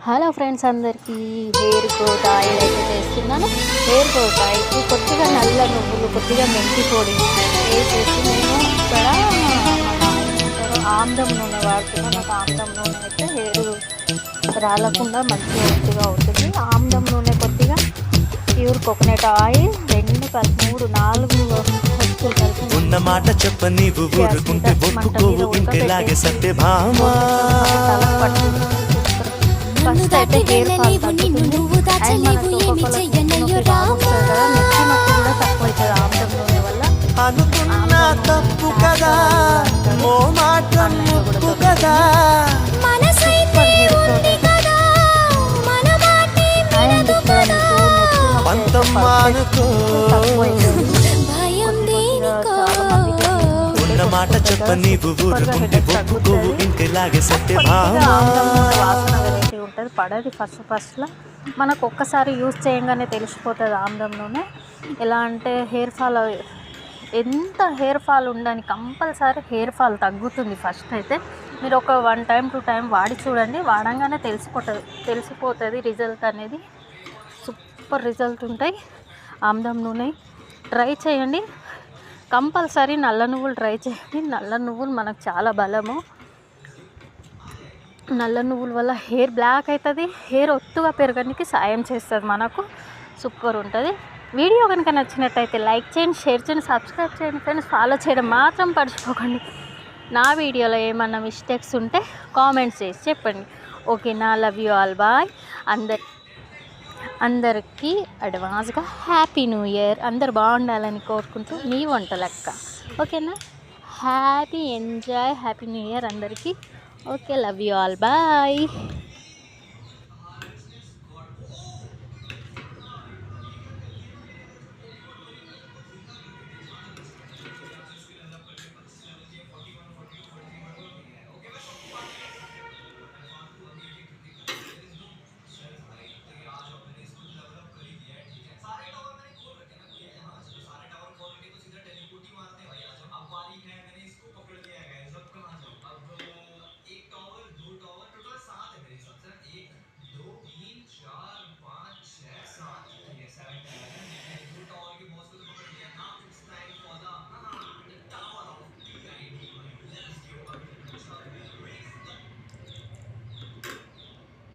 Hello friends, అందరికీ hair growth oil అయితే చేస్తున్నాను. హెయిర్ గ్రోత్ ఆయిల్కి కొద్దిగా నల్ల నువ్వులు, కొద్దిగా మెంతి పొడి వేసేసి నేను ఇక్కడ ఆమ్లం నూనె వాడుతున్నాను. నాకు ఆమ్లం నూనె అయితే హెయిర్ రాలకుండా మంచిగా ఒత్తుగా అవుతుంది. ఆమ్లం నూనె కొద్దిగా ప్యూర్ కోకోనట్ ఆయిల్ 2 కలిపి 4 వస్తువులు కలిపి ఉన్న మాట చెప్ప నీవు ఊరుకుంటే ఒప్పుకోవు ఇంకెలాగే సత్యభామా. ఫస్ట్ అయితే హెయిర్ ఫాల్ తగ్గుతుంది. అండ్ మన కూడా తక్కువ అవుతుంది ఆమ్లం నూనె వల్ల. అనుకున్నా తప్పు కదా, ఓ మాట ముప్పు కదా. పంతం మానుకో, ఉన్న మాట చెప్ప నీవు ఊరుకుంటే ఒప్పుకోవు ఇంకెలాగే సత్యభామా. ఉంటుంది పడది ఫస్ట్లో మనకు ఒక్కసారి యూజ్ చేయంగానే తెలిసిపోతుంది ఆమ్లం నూనె. ఎలా అంటే ఎంత హెయిర్ ఫాల్ ఉండని కంపల్సరీ హెయిర్ ఫాల్ తగ్గుతుంది. ఫస్ట్ అయితే మీరు ఒక 1 టైం 2 టైం వాడి చూడండి. వాడంగానే తెలిసిపోతుంది రిజల్ట్ అనేది. సూపర్ రిజల్ట్ ఉంటాయి ఆమ్లం నూనె. ట్రై చేయండి కంపల్సరీ. నల్ల నువ్వులు ట్రై చేయండి. నల్ల నువ్వులు మనకు చాలా బలము. నల్ల నువ్వుల వల్ల హెయిర్ బ్లాక్ అవుతుంది, హెయిర్ ఒత్తుగా పెరగడానికి సాయం చేస్తుంది మనకు. సూపర్ ఉంటుంది. వీడియో కనుక నచ్చినట్టయితే లైక్ చేయండి, షేర్ చేయండి, సబ్స్క్రైబ్ చేయండి ఫ్రెండ్స్. ఫాలో చేయడం మాత్రం మర్చిపోకండి. నా వీడియోలో ఏమన్నా మిస్టేక్స్ ఉంటే కామెంట్స్ చేసి చెప్పండి. ఓకేనా? Love you all, bye. అందరికీ అడ్వాన్స్గా హ్యాపీ న్యూ ఇయర్. అందరు బాగుండాలని కోరుకుంటూ మీ వంట లెక్క. ఓకేనా? హ్యాపీ న్యూ ఇయర్ అందరికీ. Okay, love you all, bye.